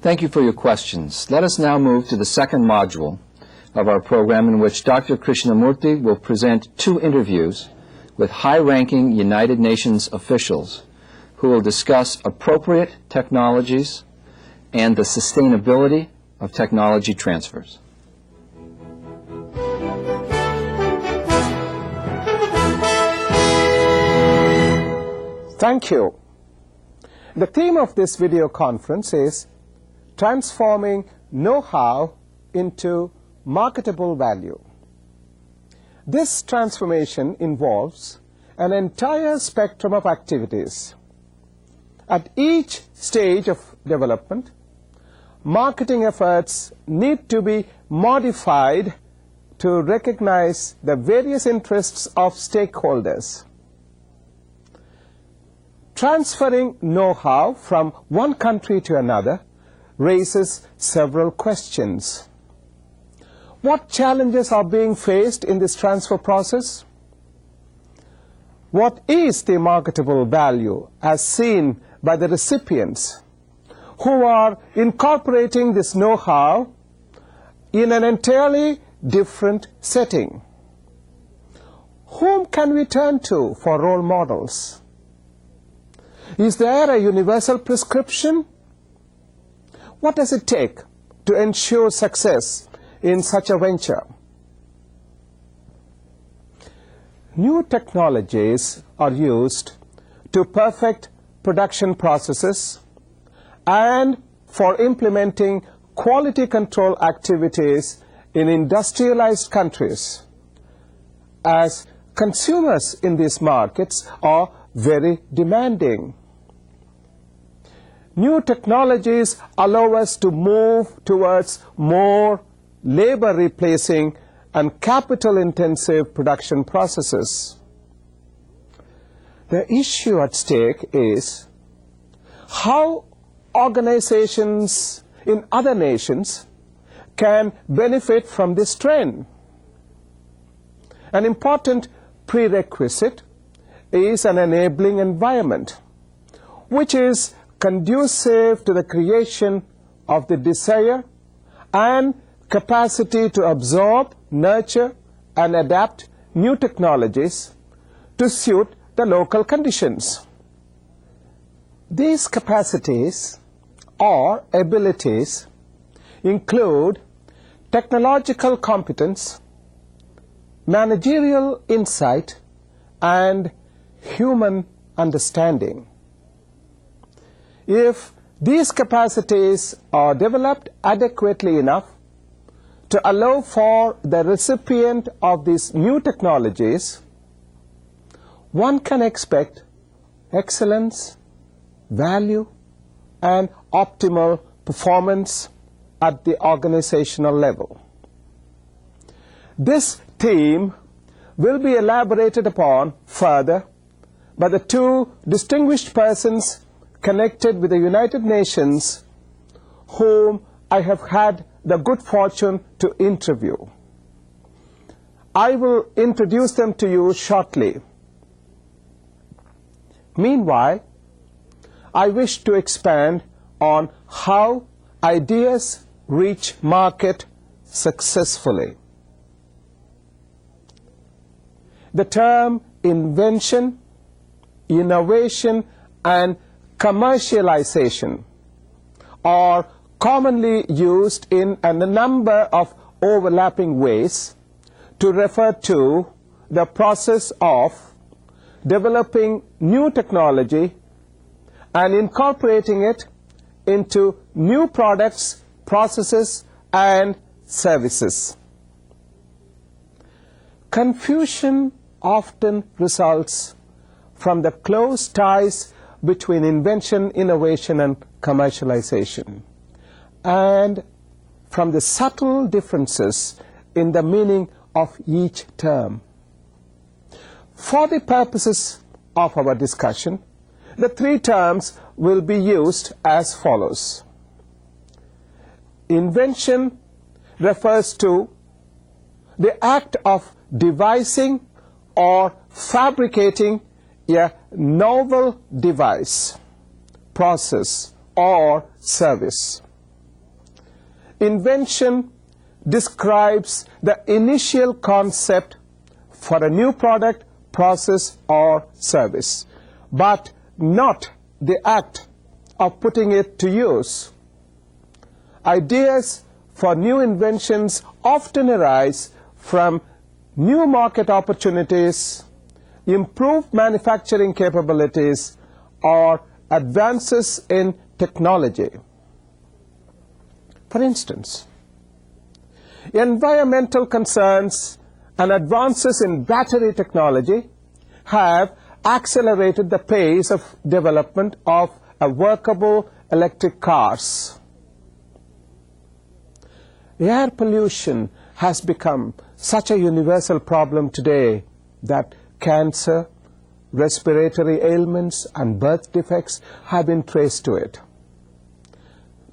Thank you for your questions. Let us now move to the second module of our program, in which Dr. Krishnamoorthy will present 2 interviews with high-ranking United Nations officials who will discuss appropriate technologies and the sustainability of technology transfers. Thank you. The theme of this video conference is transforming know-how into marketable value. This transformation involves an entire spectrum of activities. At each stage of development, marketing efforts need to be modified to recognize the various interests of stakeholders. Transferring know-how from one country to another raises several questions. What challenges are being faced in this transfer process? What is the marketable value as seen by the recipients who are incorporating this know-how in an entirely different setting? Whom can we turn to for role models? Is there a universal prescription? What does it take to ensure success in such a venture? New technologies are used to perfect production processes and for implementing quality control activities in industrialized countries, as consumers in these markets are very demanding. New technologies allow us to move towards more labor-replacing and capital-intensive production processes. The issue at stake is how organizations in other nations can benefit from this trend. An important prerequisite is an enabling environment, which is conducive to the creation of the desire and capacity to absorb, nurture, and adapt new technologies to suit the local conditions. These capacities or abilities include technological competence, managerial insight, and human understanding. If these capacities are developed adequately enough to allow for the recipient of these new technologies, one can expect excellence, value, and optimal performance at the organizational level. This theme will be elaborated upon further by the 2 distinguished persons connected with the United Nations whom I have had the good fortune to interview. I will introduce them to you shortly. Meanwhile, I wish to expand on how ideas reach market successfully. The term invention, innovation, and commercialization are commonly used in a number of overlapping ways to refer to the process of developing new technology and incorporating it into new products, processes, and services. Confusion often results from the close ties between invention, innovation, and commercialization, and from the subtle differences in the meaning of each term. For the purposes of our discussion, the 3 terms will be used as follows. Invention refers to the act of devising or fabricating a novel device, process, or service. invention describes the initial concept for a new product, process, or service, but not the act of putting it to use. Ideas for new inventions often arise from new market opportunities, improved manufacturing capabilities, or advances in technology. For instance, environmental concerns and advances in battery technology have accelerated the pace of development of workable electric cars. Air pollution has become such a universal problem today that cancer, respiratory ailments, and birth defects have been traced to it.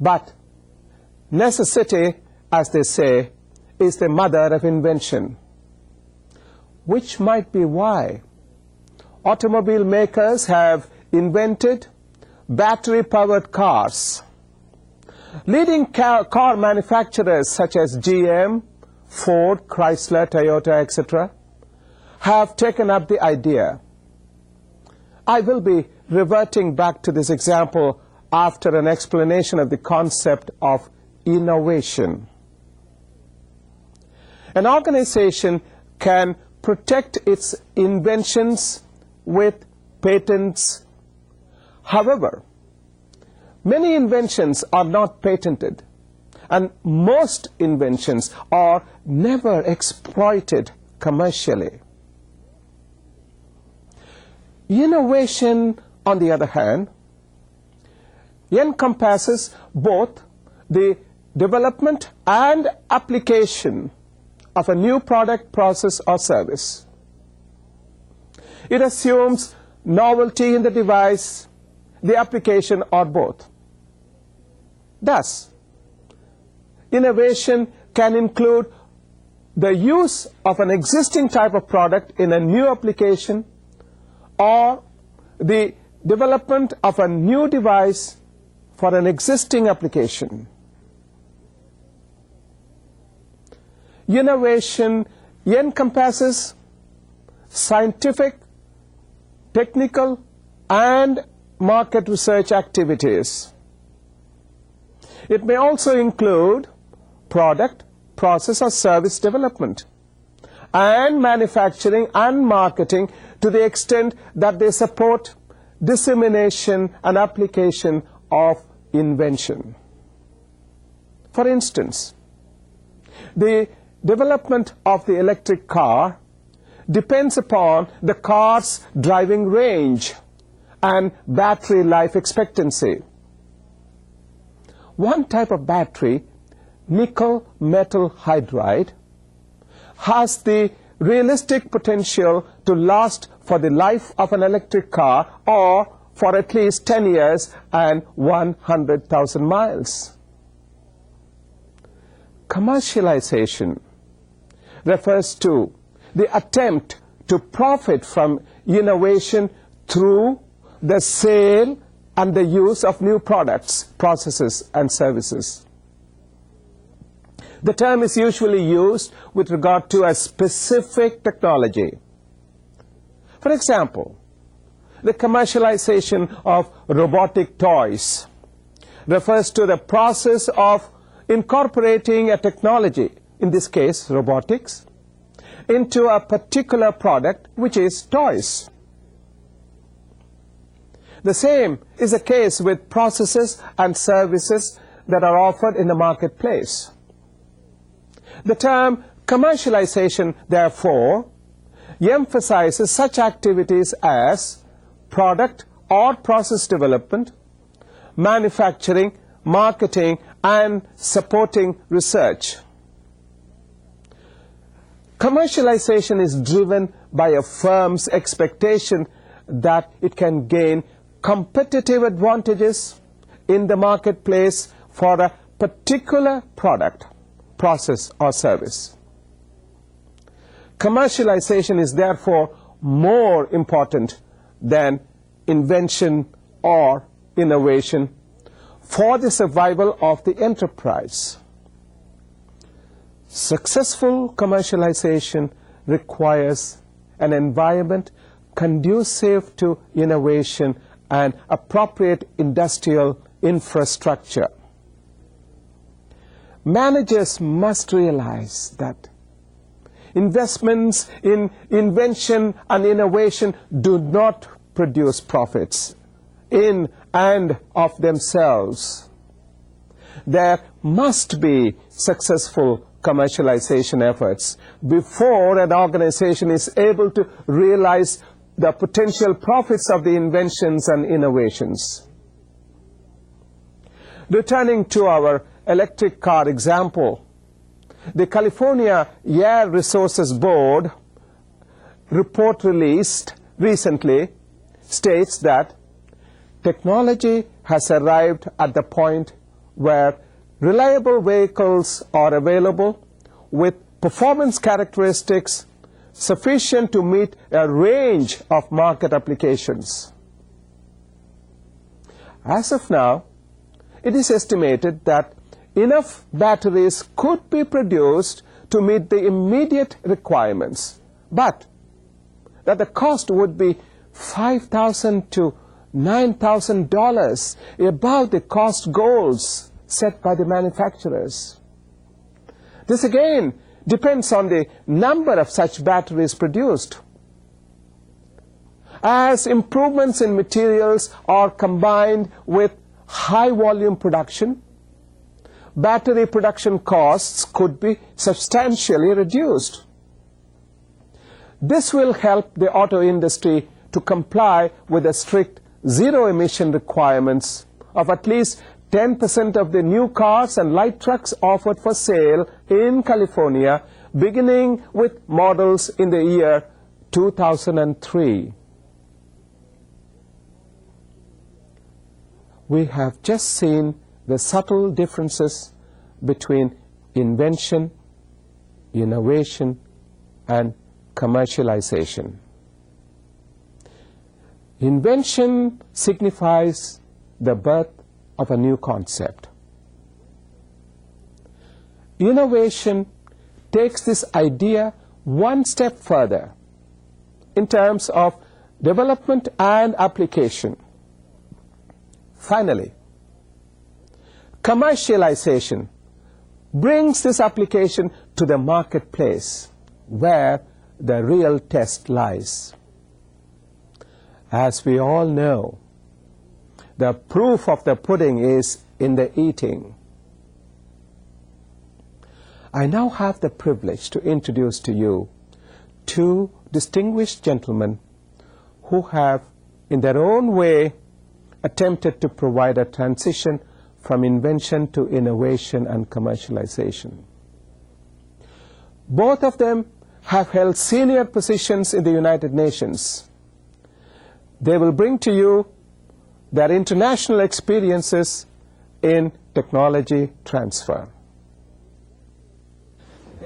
But necessity, as they say, is the mother of invention, which might be why automobile makers have invented battery-powered cars. Leading car manufacturers such as GM, Ford, Chrysler, Toyota, etc. have taken up the idea. I will be reverting back to this example after an explanation of the concept of innovation. An organization can protect its inventions with patents. However, many inventions are not patented, and most inventions are never exploited commercially. Innovation, on the other hand, encompasses both the development and application of a new product, process, or service. It assumes novelty in the device, the application, or both. Thus, innovation can include the use of an existing type of product in a new application, or the development of a new device for an existing application. Innovation encompasses scientific, technical, and market research activities. It may also include product, process, or service development, and manufacturing and marketing to the extent that they support dissemination and application of invention. For instance, the development of the electric car depends upon the car's driving range and battery life expectancy. One type of battery, nickel metal hydride, has the realistic potential to last for the life of an electric car or for at least 10 years and 100,000 miles. Commercialization refers to the attempt to profit from innovation through the sale and the use of new products, processes, and services. The term is usually used with regard to a specific technology. For example, the commercialization of robotic toys refers to the process of incorporating a technology, in this case robotics, into a particular product, which is toys. The same is the case with processes and services that are offered in the marketplace. The term commercialization, therefore, emphasizes such activities as product or process development, manufacturing, marketing, and supporting research. Commercialization is driven by a firm's expectation that it can gain competitive advantages in the marketplace for a particular product, process, or service. Commercialization is therefore more important than invention or innovation for the survival of the enterprise. Successful commercialization requires an environment conducive to innovation and appropriate industrial infrastructure. Managers must realize that investments in invention and innovation do not produce profits in and of themselves. There must be successful commercialization efforts before an organization is able to realize the potential profits of the inventions and innovations. Returning to our electric car example, the California Air Resources Board report released recently states that technology has arrived at the point where reliable vehicles are available with performance characteristics sufficient to meet a range of market applications. As of now, it is estimated that enough batteries could be produced to meet the immediate requirements, but that the cost would be $5,000 to $9,000 above the cost goals set by the manufacturers. This again depends on the number of such batteries produced. As improvements in materials are combined with high volume production, battery production costs could be substantially reduced. This will help the auto industry to comply with the strict zero emission requirements of at least 10% of the new cars and light trucks offered for sale in California, beginning with models in the year 2003. We have just seen the subtle differences between invention, innovation, and commercialization. Invention signifies the birth of a new concept. Innovation takes this idea one step further in terms of development and application. Finally, commercialization brings this application to the marketplace where the real test lies. As we all know, the proof of the pudding is in the eating. I now have the privilege to introduce to you two distinguished gentlemen who have, in their own way, attempted to provide a transition from invention to innovation and commercialization. Both of them have held senior positions in the United Nations. They will bring to you their international experiences in technology transfer.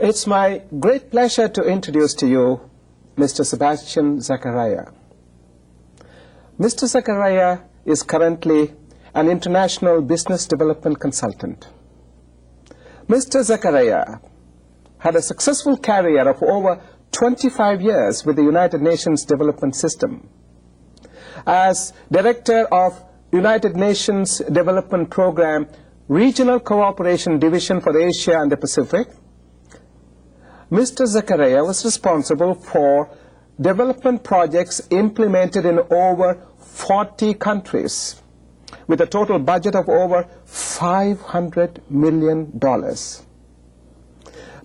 It's my great pleasure to introduce to you Mr. Sebastian Zacharia. Mr. Zacharia is currently an international business development consultant. Mr. Zacharia had a successful career of over 25 years with the United Nations Development System. As Director of United Nations Development Program Regional Cooperation Division for Asia and the Pacific, Mr. Zacharia was responsible for development projects implemented in over 40 countries with a total budget of over $500 million.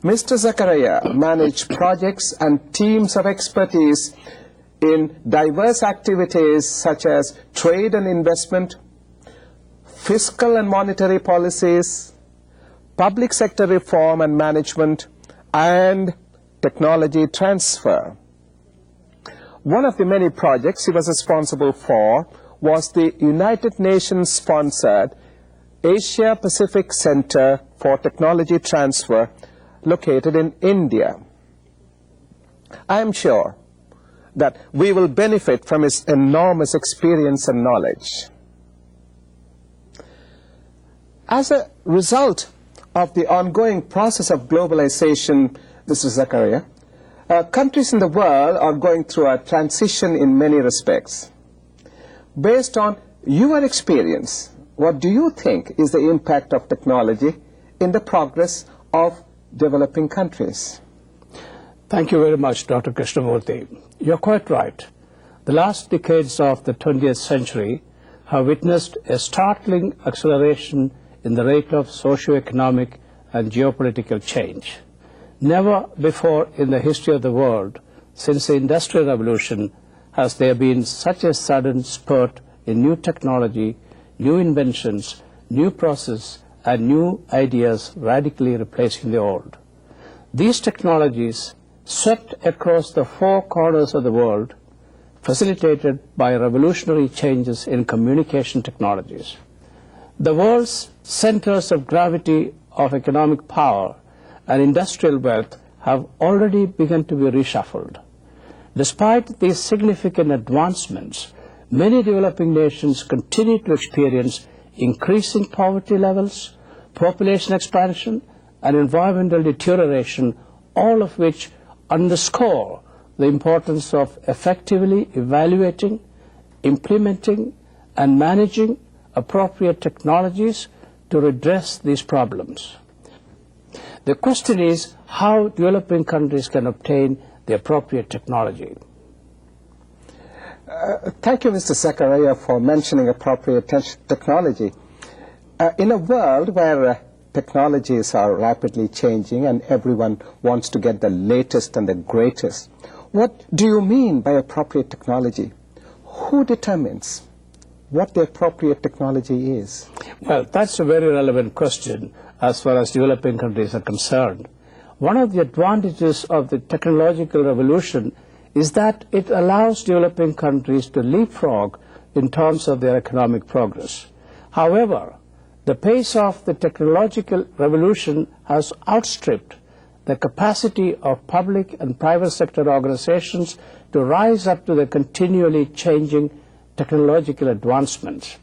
Mr. Zacharia managed projects and teams of expertise in diverse activities such as trade and investment, fiscal and monetary policies, public sector reform and management, and technology transfer. One of the many projects he was responsible for was the United Nations-sponsored Asia Pacific Center for Technology Transfer located in India. I am sure that we will benefit from his enormous experience and knowledge. As a result of the ongoing process of globalization, Mr. Zacharia, countries in the world are going through a transition in many respects. Based on your experience, what do you think is the impact of technology in the progress of developing countries? Thank you very much, Dr. Krishnamoorthy. You're quite right. The last decades of the 20th century have witnessed a startling acceleration in the rate of socio-economic and geopolitical change. Never before in the history of the world, since the Industrial Revolution, has there been such a sudden spurt in new technology, new inventions, new processes, and new ideas radically replacing the old. These technologies swept across the four corners of the world, facilitated by revolutionary changes in communication technologies. The world's centers of gravity of economic power and industrial wealth have already begun to be reshuffled. Despite these significant advancements, many developing nations continue to experience increasing poverty levels, population expansion, and environmental deterioration, all of which underscore the importance of effectively evaluating, implementing, and managing appropriate technologies to redress these problems. The question is how developing countries can obtain the appropriate technology. Thank you, Mr. Zacharia, for mentioning appropriate technology. In a world where technologies are rapidly changing and everyone wants to get the latest and the greatest, what do you mean by appropriate technology? Who determines what the appropriate technology is? Well, that's a very relevant question as far as developing countries are concerned. One of the advantages of the technological revolution is that it allows developing countries to leapfrog in terms of their economic progress. However, the pace of the technological revolution has outstripped the capacity of public and private sector organizations to rise up to the continually changing technological advancements.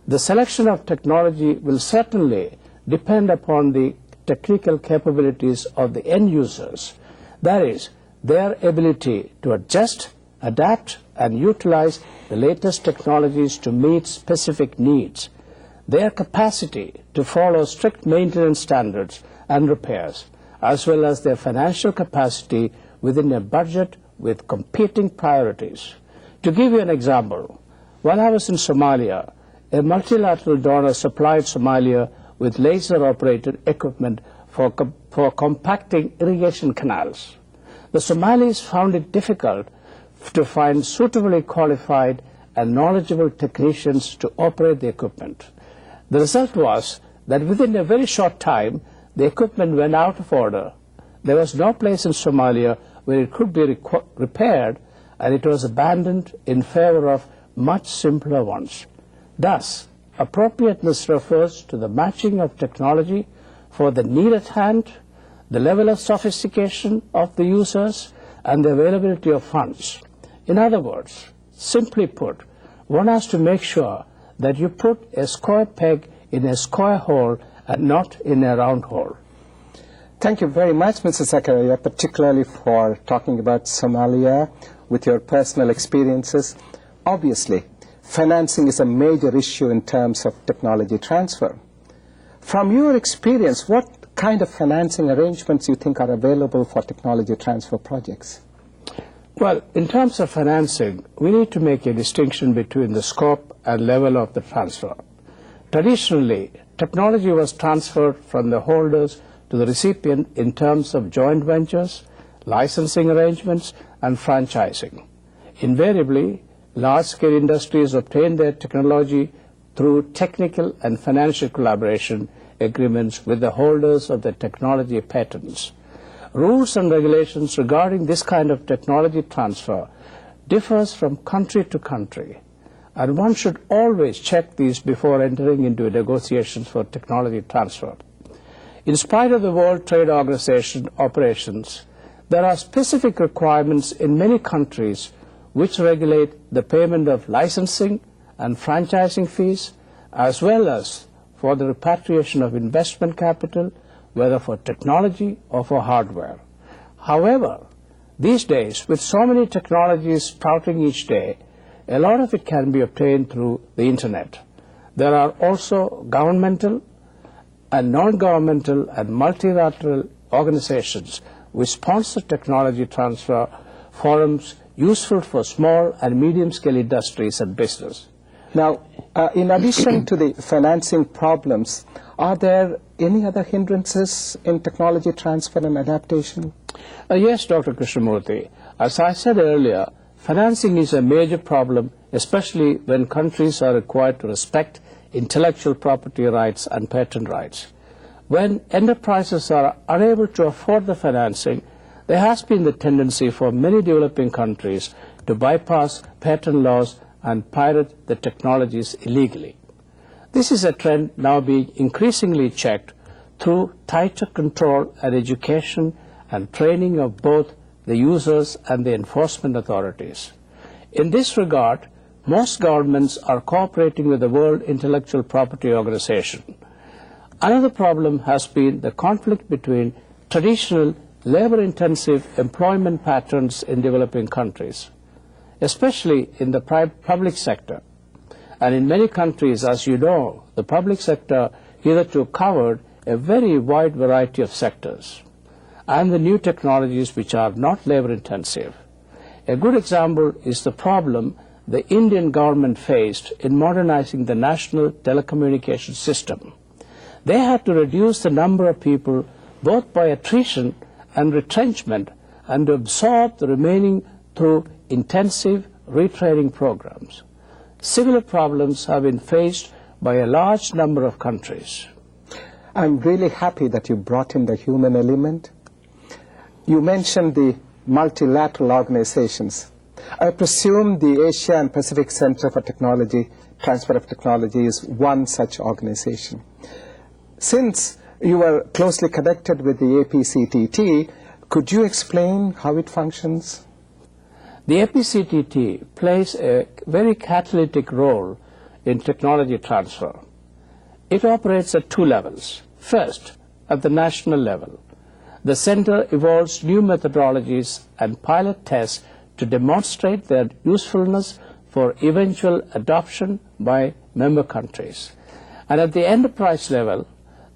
The selection of technology will certainly depend upon the technical capabilities of the end users, that is, their ability to adjust, adapt, and utilize the latest technologies to meet specific needs, their capacity to follow strict maintenance standards and repairs, as well as their financial capacity within a budget with competing priorities. To give you an example, while I was in Somalia, a multilateral donor supplied Somalia with laser-operated equipment for compacting irrigation canals. The Somalis found it difficult to find suitably qualified and knowledgeable technicians to operate the equipment. The result was that within a very short time, the equipment went out of order. There was no place in Somalia where it could be repaired, and it was abandoned in favor of much simpler ones. Thus, appropriateness refers to the matching of technology for the need at hand, the level of sophistication of the users, and the availability of funds. In other words, simply put, one has to make sure that you put a square peg in a square hole and not in a round hole. Thank you very much, Mr. Zacharia, particularly for talking about Somalia with your personal experiences. Obviously, financing is a major issue in terms of technology transfer. From your experience, what kind of financing arrangements you think are available for technology transfer projects? Well, in terms of financing, we need to make a distinction between the scope and level of the transfer. Traditionally, technology was transferred from the holders to the recipient in terms of joint ventures, licensing arrangements, and franchising. Invariably, large-scale industries obtain their technology through technical and financial collaboration agreements with the holders of the technology patents. Rules and regulations regarding this kind of technology transfer differs from country to country, and one should always check these before entering into negotiations for technology transfer. In spite of the World Trade Organization operations, there are specific requirements in many countries which regulate the payment of licensing and franchising fees, as well as for the repatriation of investment capital, whether for technology or for hardware. However, these days, with so many technologies sprouting each day, a lot of it can be obtained through the Internet. There are also governmental and non-governmental and multilateral organizations which sponsor technology transfer forums useful for small and medium-scale industries and business. Now, in addition to the financing problems, are there any other hindrances in technology transfer and adaptation? Yes, Dr. Krishnamoorthy. As I said earlier, financing is a major problem, especially when countries are required to respect intellectual property rights and patent rights. When enterprises are unable to afford the financing, there has been the tendency for many developing countries to bypass patent laws and pirate the technologies illegally. This is a trend now being increasingly checked through tighter control and education and training of both the users and the enforcement authorities. In this regard, most governments are cooperating with the World Intellectual Property Organization. Another problem has been the conflict between traditional labor-intensive employment patterns in developing countries, especially in the public sector. And in many countries, as you know, the public sector hitherto covered a very wide variety of sectors and the new technologies which are not labor-intensive. A good example is the problem the Indian government faced in modernizing the national telecommunications system. They had to reduce the number of people both by attrition and retrenchment and to absorb the remaining through intensive retraining programs. Similar problems have been faced by a large number of countries. I'm really happy that you brought in the human element. You mentioned the multilateral organizations. I presume the Asia and Pacific Center for Technology, Transfer of Technology is one such organization. Since you are closely connected with the APCTT, could you explain how it functions? The APCTT plays a very catalytic role in technology transfer. It operates at two levels. First, at the national level. The center evolves new methodologies and pilot tests to demonstrate their usefulness for eventual adoption by member countries. And at the enterprise level,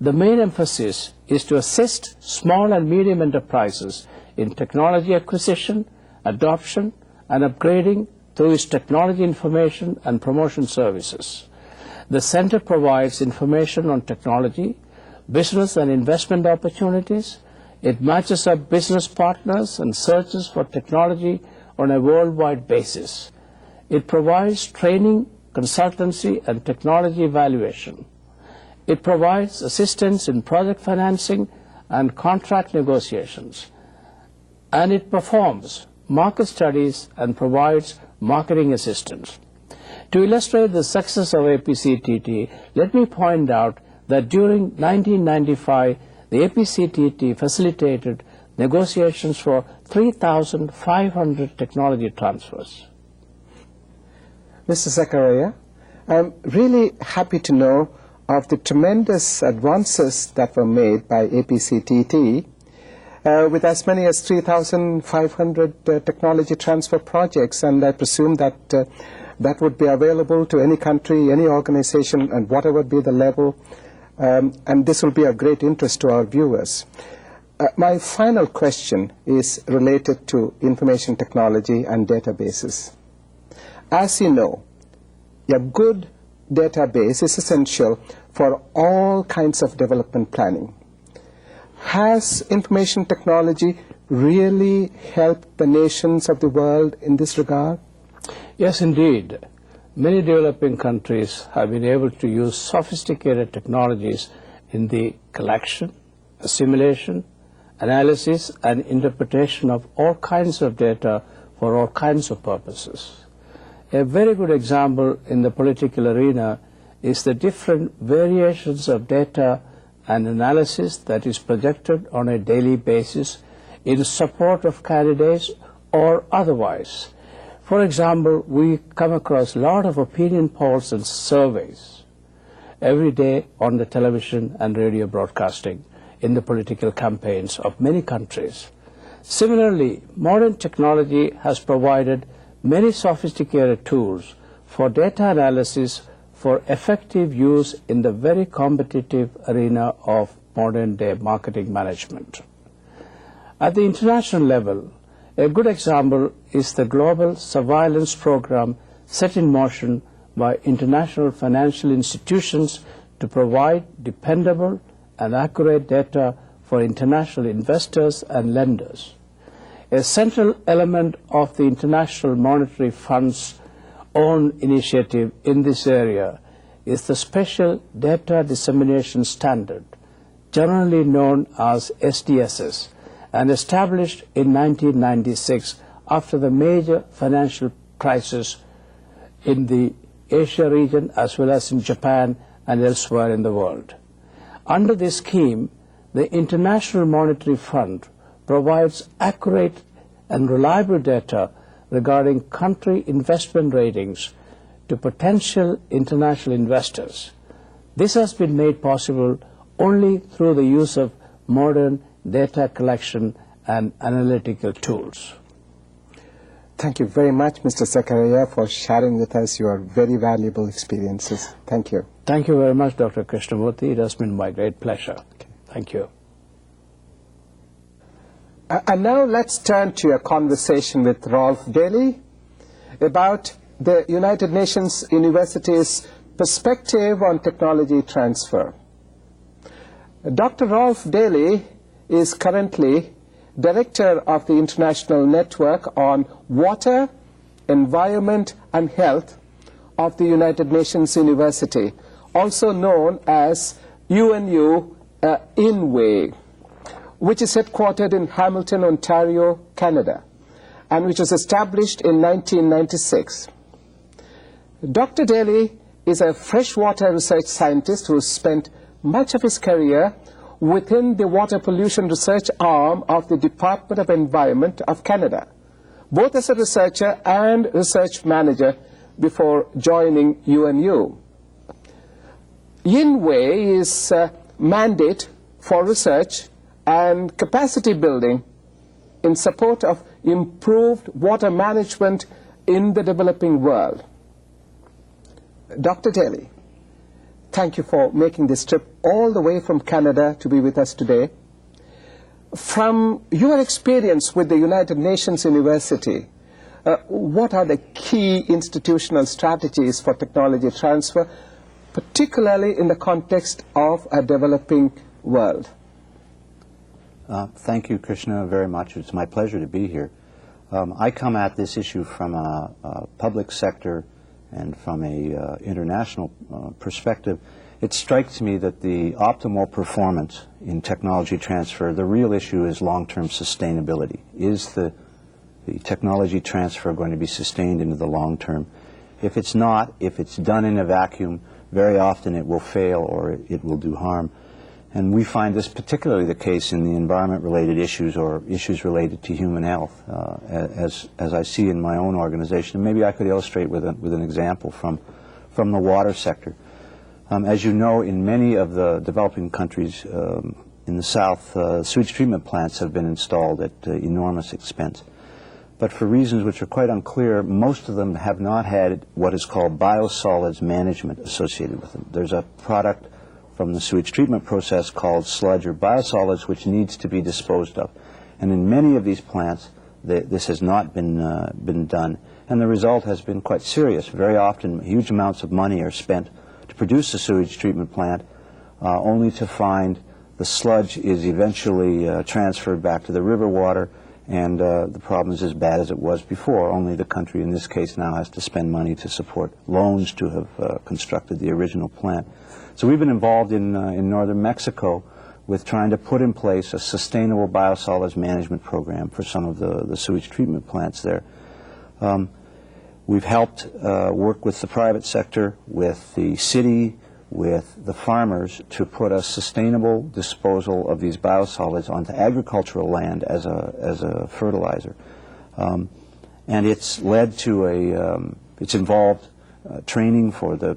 the main emphasis is to assist small and medium enterprises in technology acquisition, adoption, and upgrading through its technology information and promotion services. The center provides information on technology, business and investment opportunities. It matches up business partners and searches for technology on a worldwide basis. It provides training, consultancy, and technology evaluation. It provides assistance in project financing and contract negotiations. And it performs market studies and provides marketing assistance. To illustrate the success of APCTT, let me point out that during 1995, the APCTT facilitated negotiations for 3,500 technology transfers. Mr. Zacharia, I'm really happy to know of the tremendous advances that were made by APCTT with as many as 3,500 technology transfer projects, and I presume that that would be available to any country, any organization, and whatever be the level, and this will be of great interest to our viewers. My final question is related to information technology and databases. As you know, a good database is essential for all kinds of development planning. Has information technology really helped the nations of the world in this regard? Yes, indeed. Many developing countries have been able to use sophisticated technologies in the collection, assimilation, analysis, and interpretation of all kinds of data for all kinds of purposes. A very good example in the political arena is the different variations of data and analysis that is projected on a daily basis in support of candidates or otherwise. For example, we come across a lot of opinion polls and surveys every day on the television and radio broadcasting in the political campaigns of many countries. Similarly, modern technology has provided many sophisticated tools for data analysis for effective use in the very competitive arena of modern-day marketing management. At the international level, a good example is the global surveillance program set in motion by international financial institutions to provide dependable and accurate data for international investors and lenders. A central element of the International Monetary Fund's own initiative in this area is the Special Data Dissemination Standard, generally known as SDSS, and established in 1996 after the major financial crisis in the Asia region as well as in Japan and elsewhere in the world. Under this scheme, the International Monetary Fund provides accurate and reliable data regarding country investment ratings to potential international investors. This has been made possible only through the use of modern data collection and analytical tools. Thank you very much, Mr. Zacharia, for sharing with us your very valuable experiences. Thank you. Thank you very much, Dr. Krishnamoorthy. It has been my great pleasure. Okay. Thank you. And now let's turn to a conversation with Rolf Daley about the United Nations University's perspective on technology transfer. Dr. Rolf Daley is currently Director of the International Network on Water, Environment and Health of the United Nations University, also known as UNU INWAY, which is headquartered in Hamilton, Ontario, Canada, and which was established in 1996. Dr. Daley is a freshwater research scientist who spent much of his career within the water pollution research arm of the Department of Environment of Canada, both as a researcher and research manager before joining UNU. INWAY is a mandate for research and capacity building in support of improved water management in the developing world. Dr. Daley, thank you for making this trip all the way from Canada to be with us today. From your experience with the United Nations University, what are the key institutional strategies for technology transfer, particularly in the context of a developing world? Thank you, Krishna, very much. It's my pleasure to be here. I come at this issue from a public sector and from a international perspective. It strikes me that the optimal performance in technology transfer, the real issue is long-term sustainability. Is the technology transfer going to be sustained into the long term? If it's not, if it's done in a vacuum, very often it will fail or it will do harm. And we find this particularly the case in the environment-related issues or issues related to human health, as I see in my own organization. And maybe I could illustrate with an example from the water sector. As you know, in many of the developing countries in the South, sewage treatment plants have been installed at enormous expense. But for reasons which are quite unclear, most of them have not had what is called biosolids management associated with them. There's a product from the sewage treatment process called sludge or biosolids, which needs to be disposed of. And in many of these plants, this has not been done. And the result has been quite serious. Very often, huge amounts of money are spent to produce a sewage treatment plant, only to find the sludge is eventually transferred back to the river water, and the problem is as bad as it was before. Only the country, in this case, now has to spend money to support loans to have constructed the original plant. So we've been involved in northern Mexico with trying to put in place a sustainable biosolids management program for some of the sewage treatment plants there. We've helped work with the private sector, with the city, with the farmers to put a sustainable disposal of these biosolids onto agricultural land as a fertilizer. And it's led to it's involved training for the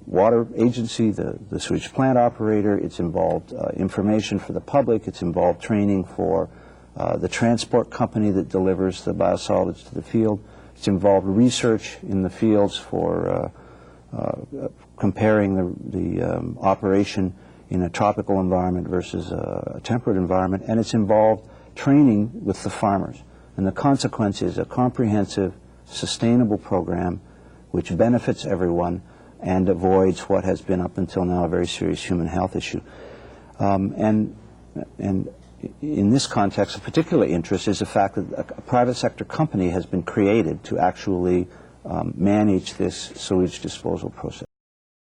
water agency, the sewage plant operator. It's involved information for the public. It's involved training for the transport company that delivers the biosolids to the field. It's involved research in the fields for comparing the operation in a tropical environment versus a temperate environment. And it's involved training with the farmers. And the consequence is a comprehensive, sustainable program which benefits everyone and avoids what has been up until now a very serious human health issue. And in this context, of particular interest is the fact that a private sector company has been created to actually manage this sewage disposal process.